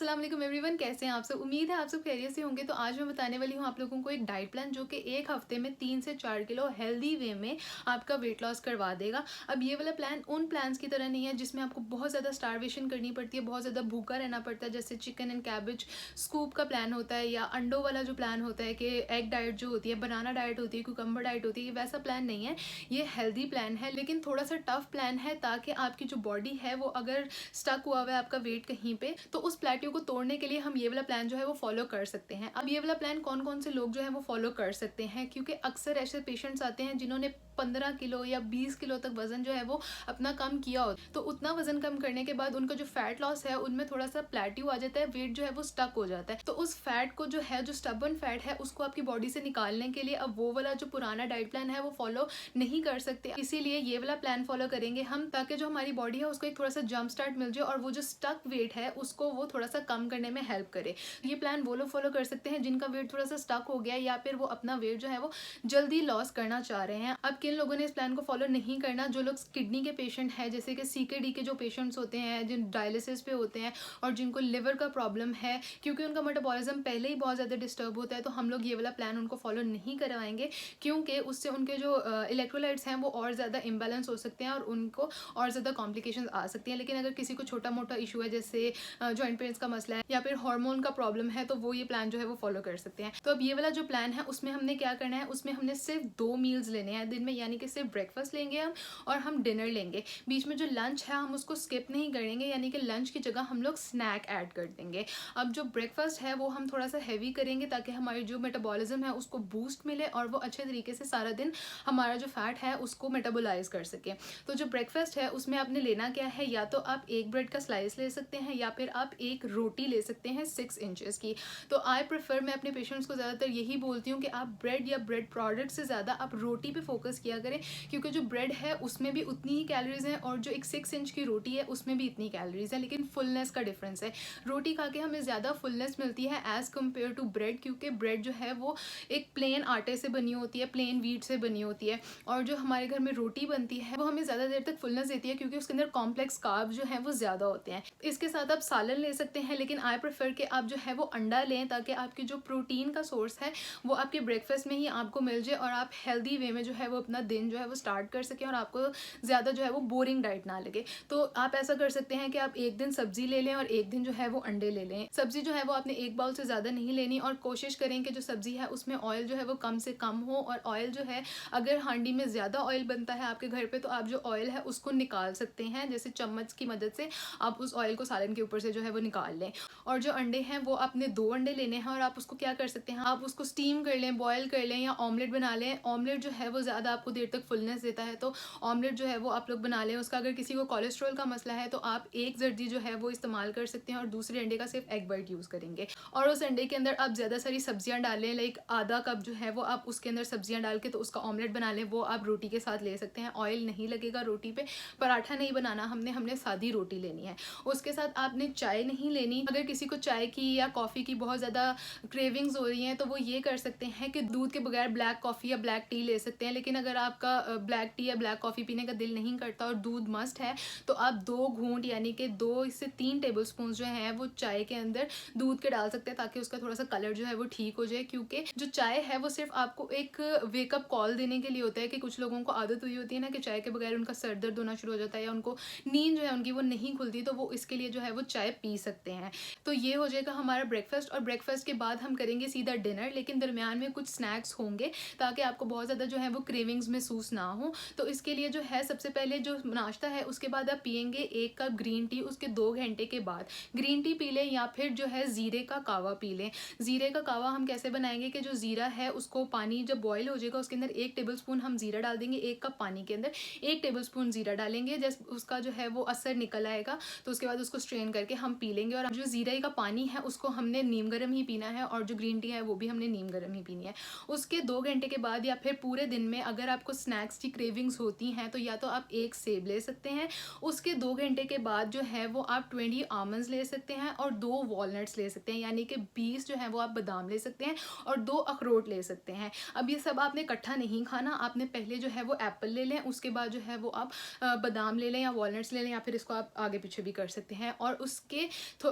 अस्सलाम वालेकुम एवरीवन, कैसे हैं आप सब। उम्मीद है आप सब खैरियत से होंगे। तो आज मैं बताने वाली हूँ आप लोगों को एक डाइट प्लान जो कि एक हफ्ते में 3 से 4 किलो हेल्दी वे में आपका वेट लॉस करवा देगा। अब ये वाला प्लान उन प्लान्स की तरह नहीं है जिसमें आपको बहुत ज़्यादा स्टारवेशन करनी पड़ती है, बहुत ज़्यादा भूखा रहना पड़ता है, जैसे चिकन एंड कैबेज स्कूप का प्लान होता है या अंडों वाला जो प्लान होता है कि एग डाइट जो होती है, बनाना डाइट होती है, कुकम्बर डाइट होती है। ये वैसा प्लान नहीं है, ये हेल्दी प्लान है लेकिन थोड़ा सा टफ प्लान है, ताकि आपकी जो बॉडी है वो अगर स्टक हुआ हुआ है आपका वेट कहीं पे, तो उस प्लेट्यू को तोड़ने के लिए हम ये वाला प्लान जो है वो फॉलो कर सकते हैं। अब ये वाला प्लान कौन कौन से लोग जो है वो फॉलो कर सकते हैं, क्योंकि अक्सर ऐसे पेशेंट्स आते हैं जिन्होंने 15 किलो या 20 किलो तक वजन जो है वो अपना कम किया हो, तो उतना वजन कम करने के बाद उनका जो फैट लॉस है उनमें थोड़ा सा प्लेट्यू आ जाता है, वेट जो है वो स्टक हो जाता है। तो उस फैट को जो है, जो स्टबर्न फैट है, उसको आपकी बॉडी से निकालने के लिए अब वो वाला जो पुराना डाइट प्लान है वो फॉलो नहीं कर सकते, इसीलिए ये वाला प्लान फॉलो करेंगे हम, ताकि जो हमारी बॉडी है उसको एक थोड़ा सा जंप स्टार्ट मिल जाए और वो जो स्टक वेट है उसको वो थोड़ा सा कम करने में हेल्प करे। ये प्लान वो लोग फॉलो कर सकते हैं जिनका वेट थोड़ा सा स्टक हो गया या फिर वो अपना वेट जो है वो जल्दी लॉस करना चाह रहे हैं। अब किन लोगों ने इस प्लान को फॉलो नहीं करना, जो लोग किडनी के पेशेंट हैं, जैसे कि सीकेडी के जो पेशेंट्स होते हैं, जिन डायलिसिस पे होते हैं और जिनको लिवर का प्रॉब्लम है, क्योंकि उनका मेटाबॉलिज्म पहले ही बहुत ज़्यादा डिस्टर्ब होता है, तो हम लोग ये वाला प्लान उनको फॉलो नहीं करवाएंगे, क्योंकि उससे उनके जो इलेक्ट्रोलाइट्स हैं वो और ज़्यादा इम्बैलेंस हो सकते हैं और उनको और ज़्यादा कॉम्प्लिकेशंस आ सकती हैं। लेकिन अगर किसी को छोटा मोटा इशू है, जैसे जॉइंट पेन्स का मसला है या फिर हार्मोन का प्रॉब्लम है, तो वो ये प्लान जो है वो फॉलो कर सकते हैं। तो अब ये वाला जो प्लान है उसमें हमने क्या करना है, उसमें हमने सिर्फ 2 मील्स लेने हैं दिन में, यानी कि सिर्फ ब्रेकफास्ट लेंगे हम और हम डिनर लेंगे। बीच में जो लंच है हम उसको स्किप नहीं करेंगे, यानी कि लंच की जगह हम लोग स्नैक ऐड कर देंगे। अब जो ब्रेकफास्ट है वो हम थोड़ा सा हैवी करेंगे, ताकि हमारी जो मेटाबॉलिज्म है उसको बूस्ट मिले और वो अच्छे तरीके से सारा दिन हमारा जो फैट है उसको मेटाबोलाइज कर सके। तो जो ब्रेकफास्ट है उसमें आपने लेना क्या है, या तो आप एक ब्रेड का स्लाइस ले सकते हैं या फिर आप एक रोटी ले सकते हैं 6 इंचेस की। तो आई प्रेफर, मैं अपने पेशेंट्स को ज़्यादातर यही बोलती हूँ कि आप ब्रेड या ब्रेड प्रोडक्ट से ज़्यादा आप रोटी पे फोकस किया करें, क्योंकि जो ब्रेड है उसमें भी उतनी ही कैलोरीज हैं और जो एक 6 इंच की रोटी है उसमें भी इतनी कैलोरीज है, लेकिन फुलनेस का डिफरेंस है। रोटी खा के हमें ज़्यादा फुलनेस मिलती है एज़ कम्पेयर टू ब्रेड, क्योंकि ब्रेड जो है वो एक प्लेन आटे से बनी होती है, प्लेन व्हीट से बनी होती है, और जो हमारे घर में रोटी बनती है वो हमें ज़्यादा देर तक फुलनेस देती है, क्योंकि उसके अंदर कॉम्प्लेक्स कार्ब जो है वो ज़्यादा होते हैं। इसके साथ आप सालन ले सकते हैं, लेकिन आई प्रेफर कि आप जो है वो अंडा लें, ताकि आपकी जो प्रोटीन का सोर्स है वो आपके ब्रेकफास्ट में ही आपको मिल जाए और आप हेल्दी वे में जो है वो अपना दिन जो है वो स्टार्ट कर सकें और आपको ज़्यादा जो है वो बोरिंग डाइट ना लगे। तो आप ऐसा कर सकते हैं कि आप एक दिन सब्जी ले लें और एक दिन जो है वो अंडे ले लें। सब्जी जो है वो आपने एक बाउल से ज़्यादा नहीं लेनी, और कोशिश करें कि जो सब्जी है उसमें ऑयल जो है वो कम से कम हो, और ऑयल जो है, अगर हांडी में ज़्यादा ऑयल बनता है आपके घर पे, तो आप जो ऑयल है उसको निकाल सकते हैं, जैसे चम्मच की मदद से आप उस ऑयल को सालन के ऊपर से जो है वो निकाल लें। और जो अंडे हैं वो आपने 2 अंडे लेने हैं, और आप उसको क्या कर सकते हैं, आप उसको स्टीम कर लें, बॉयल कर लें या ऑमलेट बना लें। ऑमलेट जो है वो ज़्यादा आपको देर तक फुलनेस देता है, तो ऑमलेट जो है वो आप लोग बना लें उसका। अगर किसी को कोलेस्ट्रॉल का मसला है तो आप एक जर्दी जो है वो इस्तेमाल कर सकते हैं और दूसरे अंडे का सिर्फ एग वाइट यूज़ करेंगे, और उस अंडे के अंदर आप ज़्यादा सारी सब्जियां डालें, लाइक आधा कप जो है वो आप उसके अंदर सब्जियां डाल के तो उसका ऑमलेट बना लें, वो आप रोटी के साथ ले सकते हैं। ऑयल नहीं लगेगा रोटी पे, पराठा नहीं बनाना हमने सादी रोटी लेनी है। उसके साथ आपने चाय नहीं लेनी। अगर किसी को चाय की या कॉफ़ी की बहुत ज़्यादा क्रेविंग्स हो रही हैं तो वो ये कर सकते हैं कि दूध के बगैर ब्लैक कॉफ़ी या ब्लैक टी ले सकते हैं, लेकिन अगर आपका ब्लैक टी या ब्लैक कॉफ़ी पीने का दिल नहीं करता और दूध मस्ट है, तो आप 2 घूंट यानी कि 2 से 3 टेबल स्पून जो हैं वो चाय के अंदर दूध के डाल सकते हैं, ताकि उसका थोड़ा सा कलर जो है वो ठीक हो जाए। क्योंकि जो चाय है वो सिर्फ आपको एक वेकअप कॉल देने के लिए होता है, कि कुछ लोगों को आदत हुई होती है ना कि चाय के बगैर उनका सर दर्द होना शुरू हो जाता है या उनको नींद जो है उनकी वो नहीं खुलती, तो वो इसके लिए जो है वो चाय पी सकते हैं। तो ये हो जाएगा हमारा ब्रेकफास्ट, और ब्रेकफास्ट के बाद हम करेंगे सीधा डिनर, लेकिन दरमियान में कुछ स्नैक्स होंगे ताकि आपको बहुत ज़्यादा जो है वो क्रेविंग्स महसूस ना हो। तो इसके लिए जो है, सबसे पहले जो नाश्ता है उसके बाद आप पियेंगे 1 कप ग्रीन टी, उसके 2 घंटे के बाद ग्रीन टी पी लें, या फिर जो है ज़ीरे का कावा पी लें। ज़ीरे का कावा हम कैसे बनाएंगे कि जो ज़ीरा है उसको, पानी जब बॉयल हो जाएगा उसके अंदर 1 टेबल स्पून हम ज़ीरा डाल देंगे, 1 कप पानी के अंदर 1 टेबल स्पून ज़ीरा डालेंगे। जब उसका जो है वो असर निकल आएगा तो उसके बाद उसको स्ट्रेन करके हम पी लेंगे। और जो ज़ीरे का पानी है उसको हमने नीम गर्म ही पीना है, और जो ग्रीन टी है वो भी हमने नीम गर्म ही पीनी है। उसके 2 घंटे के बाद या फिर पूरे दिन में अगर आपको स्नैक्स की क्रेविंग्स होती हैं तो या तो आप 1 सेब ले सकते हैं। उसके 2 घंटे के बाद जो है वो आप 20 आमंड्स ले सकते हैं और 2 वॉलनट्स ले सकते हैं, यानी कि 20 जो है वो आप बादाम ले सकते हैं और 2 अखरोट ले सकते हैं। अब ये सब आपने इकट्ठा नहीं खाना, आपने पहले जो है वो एप्पल ले लें, उसके बाद जो है वो आप बादाम ले लें या वॉलनट्स ले लें, या फिर इसको आप आगे पीछे भी कर सकते हैं। और उसके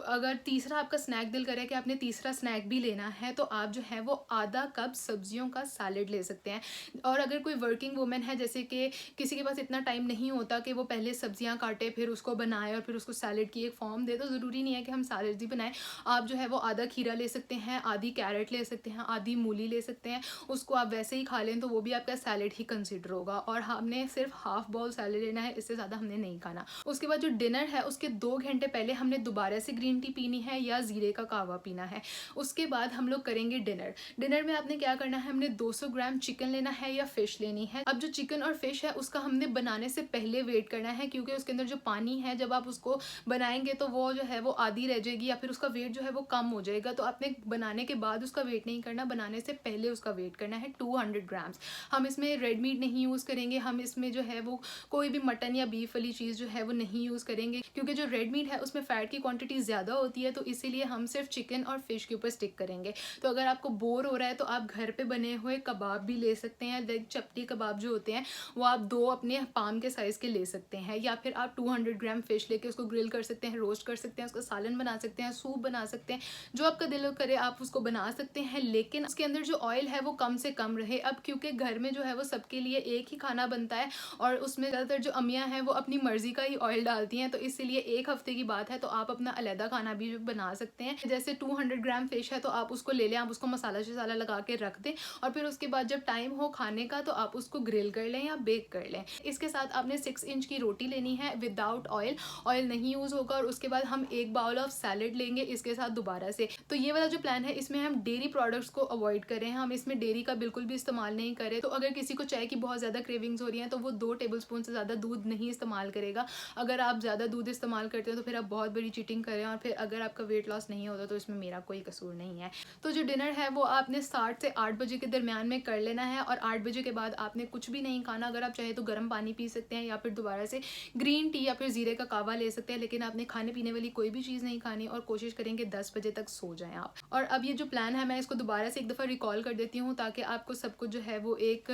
अगर तीसरा आपका स्नैक दिल करे कि आपने तीसरा स्नैक भी लेना है, तो आप जो है वो आधा कप सब्जियों का सैलेड ले सकते हैं। और अगर कोई वर्किंग वूमेन है, जैसे कि किसी के पास इतना टाइम नहीं होता कि वो पहले सब्जियां काटे, फिर उसको बनाए और फिर उसको सैलेड की एक फॉर्म दे, तो ज़रूरी नहीं है कि हम सैलेड ही बनाएं। आप जो है वो आधा खीरा ले सकते हैं, आधी कैरेट ले सकते हैं, आधी मूली ले सकते हैं, उसको आप वैसे ही खा लें तो वो भी आपका सैलेड ही कंसिडर होगा। और हमने सिर्फ हाफ बाउल सैलेड लेना है, इससे ज़्यादा हमने नहीं खाना। उसके बाद जो डिनर है उसके 2 घंटे पहले हमने दोबारा से ग्रीन टी पीनी है या ज़ीरे का कहवा पीना है। उसके बाद हम लोग करेंगे डिनर। डिनर में आपने क्या करना है, हमने 200 ग्राम चिकन लेना है या फ़िश लेनी है। अब जो चिकन और फिश है उसका हमने बनाने से पहले वेट करना है, क्योंकि उसके अंदर जो पानी है जब आप उसको बनाएंगे तो वो जो है वो आधी रह जाएगी या फिर उसका वेट जो है वो कम हो जाएगा। तो आपने बनाने के बाद उसका वेट नहीं करना, बनाने से पहले उसका वेट करना है 200 ग्राम्स। हम इसमें रेड मीट नहीं यूज़ करेंगे, हम इसमें जो है वो कोई भी मटन या बीफ वाली चीज़ जो है वो नहीं यूज़ करेंगे, क्योंकि जो रेड मीट है उसमें फ़ैट की क्वांटिटी ज़्यादा होती है। तो इसीलिए हम सिर्फ चिकन और फिश के ऊपर स्टिक करेंगे। तो अगर आपको बोर हो रहा है तो आप घर पे बने हुए कबाब भी ले सकते हैं, लाइक चपटी कबाब जो होते हैं वो आप 2 अपने पाम के साइज़ के ले सकते हैं, या फिर आप 200 ग्राम फिश लेके उसको ग्रिल कर सकते हैं, रोस्ट कर सकते हैं, उसका सालन बना सकते हैं, सूप बना सकते हैं, जो आपका दिल करे आप उसको बना सकते हैं। लेकिन उसके अंदर जो ऑयल है वो कम से कम रहे। अब क्योंकि घर में जो है वो सबके लिए एक ही खाना बनता है और उसमें ज़्यादातर जो अम्मियाँ हैं वो अपनी मर्ज़ी का ही ऑयल डालती हैं, तो इसीलिए 1 हफ़्ते की बात है तो आप अपना अलहदा खाना भी बना सकते हैं। जैसे 200 ग्राम फिश है तो आप उसको ले लें, आप उसको मसाला शसाला लगा के रख दें और फिर उसके बाद जब टाइम हो खाने का तो आप उसको ग्रिल कर लें या बेक कर लें। इसके साथ आपने 6 इंच की रोटी लेनी है विदाउट ऑयल, ऑयल नहीं यूज़ होगा। और उसके बाद हम 1 बाउल ऑफ सैलेड लेंगे इसके साथ दोबारा से। तो ये वाला जो प्लान है इसमें हम डेयरी प्रोडक्ट्स को अवॉइड करें, हम इसमें डेयरी का बिल्कुल भी इस्तेमाल नहीं करें। तो अगर किसी को चाय की बहुत ज़्यादा क्रेविंग्स हो रही हैं तो वो 2 टेबलस्पून से ज़्यादा दूध नहीं इस्तेमाल करेगा। अगर आप ज़्यादा दूध इस्तेमाल करते हैं तो फिर आप बहुत बड़ी चीटिंग करें, और फिर अगर आपका वेट लॉस नहीं होता तो इसमें मेरा कोई कसूर नहीं है। तो जो डिनर है वो आपने 7 से 8 बजे के दरमियान में कर लेना है, और 8 बजे के बाद आपने कुछ भी नहीं खाना। अगर आप चाहे तो गर्म पानी पी सकते हैं या फिर दोबारा से ग्रीन टी या फिर ज़ीरे का कहवा ले सकते हैं, लेकिन आपने खाने पीने वाली कोई भी चीज़ नहीं खानी और कोशिश करेंगे 10 बजे तक सो जाएं आप। और अब ये जो प्लान है मैं इसको दोबारा से एक दफ़ा रिकॉल कर देती हूँ ताकि आपको सब कुछ जो है वो एक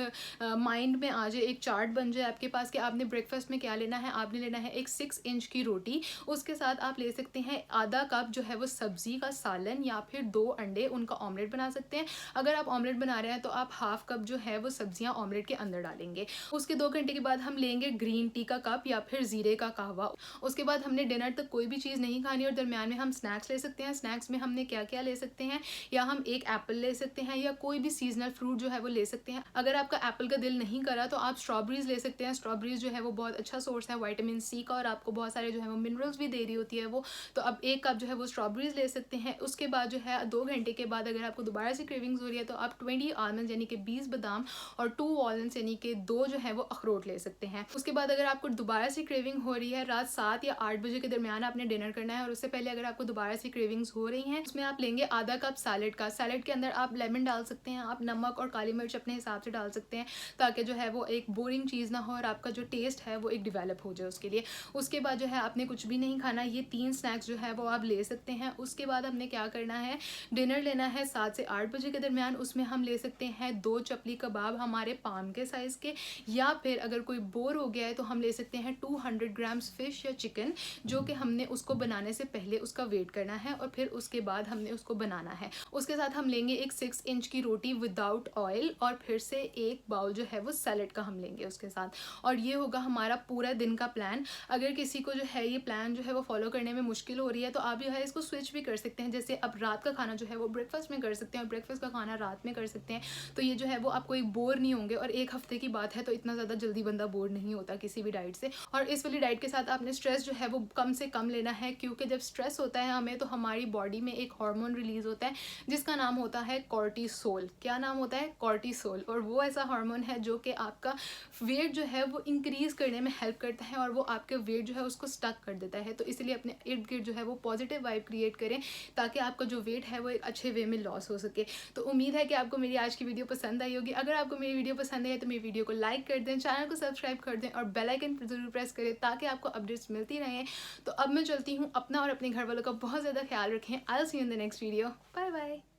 माइंड में आ जाए, एक चार्ट बन जाए आपके पास कि आपने ब्रेकफास्ट में क्या लेना है। आपने लेना है एक 6 इंच की रोटी, उसके साथ आप ले सकते हैं आधा कप जो है वो सब्जी का सालन या फिर 2 अंडे, उनका ऑमलेट बना सकते हैं। अगर आप ऑमलेट बना रहे हैं तो आप हाफ कप जो है वो सब्जियां ऑमलेट के अंदर डालेंगे। उसके 2 घंटे के बाद हम लेंगे ग्रीन टी का कप या फिर ज़ीरे का कहवा। उसके बाद हमने डिनर तक कोई भी चीज़ नहीं खानी और दरमियान में हम स्नैक्स ले सकते हैं। स्नैक्स में हमने क्या क्या ले सकते हैं, या हम एक एप्पल ले सकते हैं या कोई भी सीजनल फ्रूट जो है वो ले सकते हैं। अगर आपका एप्पल का दिल नहीं करा तो आप स्ट्रॉबेरीज ले सकते हैं। स्ट्रॉबेरीज जो है वो बहुत अच्छा सोर्स है विटामिन सी का, और आपको बहुत सारे जो है वो मिनरल्स भी दे रही होती है वो। तो अब 1 कप जो है वो स्ट्रॉबेरीज ले सकते हैं। उसके बाद जो है 2 घंटे के बाद अगर आपको दोबारा से क्रेविंग्स हो रही है तो आप 20 आलमंड यानी कि 20 बादाम और 2 वॉलनट्स यानी कि 2 जो है वो अखरोट ले सकते हैं। उसके बाद अगर आपको दोबारा से क्रेविंग हो रही है, रात 7 या 8 बजे के दरमियान आपने डिनर करना है और उससे पहले अगर आपको दोबारा से क्रेविंग्स हो रही हैं, उसमें आप लेंगे आधा कप सैलेड का। सैलेड के अंदर आप लेमन डाल सकते हैं, आप नमक और काली मिर्च अपने हिसाब से डाल सकते हैं ताकि जो है वो एक बोरिंग चीज़ ना हो और आपका जो टेस्ट है वो एक डेवलप हो जाए उसके लिए। उसके बाद जो है आपने कुछ भी नहीं खाना, ये 3 स्नैक्स जो है वो आप ले सकते हैं। उसके बाद हमने क्या करना है, डिनर लेना है 7 से 8 बजे के दरमियान। उसमें हम ले सकते हैं 2 चपली कबाब हमारे पाम के साइज़ के, या फिर अगर कोई बोर हो गया है तो हम ले सकते हैं 200 ग्राम्स फिश या चिकन, जो कि हमने उसको बनाने से पहले उसका वेट करना है और फिर उसके बाद हमने उसको बनाना है। उसके साथ हम लेंगे एक 6 इंच की रोटी विदाउट ऑयल, और फिर से 1 बाउल जो है वो सैलेड का हम लेंगे उसके साथ। और ये होगा हमारा पूरा दिन का प्लान। अगर किसी को जो है ये प्लान जो है वो फॉलो करने में मुश्किल हो रही है तो आप जो है इसको स्विच भी कर सकते हैं। जैसे अब रात का खाना जो है वो ब्रेकफास्ट में कर सकते हैं और ब्रेकफास्ट का खाना रात में कर सकते हैं। तो ये जो है वो आपको एक बोर नहीं होंगे, और 1 हफ्ते की बात है तो इतना ज़्यादा जल्दी बंदा बोर नहीं होता किसी भी डाइट से। और इस वाली डाइट के साथ आपने स्ट्रेस जो है वो कम से कम लेना है, क्योंकि जब स्ट्रेस होता है हमें तो हमारी बॉडी में एक हार्मोन रिलीज होता है जिसका नाम होता है कॉर्टिसोल। क्या नाम होता है? कॉर्टिसोल। और वो ऐसा हार्मोन है जो कि आपका वेट जो है वो इंक्रीज करने में हेल्प करता है और वो आपके वेट जो है उसको स्टक कर देता है। तो इसलिए अपने इर्द गिर्द जो है वो पॉजिटिव वाइब क्रिएट करें ताकि आपका जो वेट है वो एक अच्छे वे में लॉस हो सके। तो उम्मीद है कि आपको मेरी आज की वीडियो पसंद आई होगी। अगर आपको मेरी वीडियो पसंद आई तो मेरी वीडियो को लाइक कर दें, चैनल को सब्सक्राइब कर दें और बेल आइकन जरूर प्रेस करें ताकि आपको अपडेट्स मिलती रहें। तो अब मैं चलती हूँ, अपना और अपने घर वालों का बहुत ज़्यादा ख्याल रखें। I will see you in the next video. Bye bye.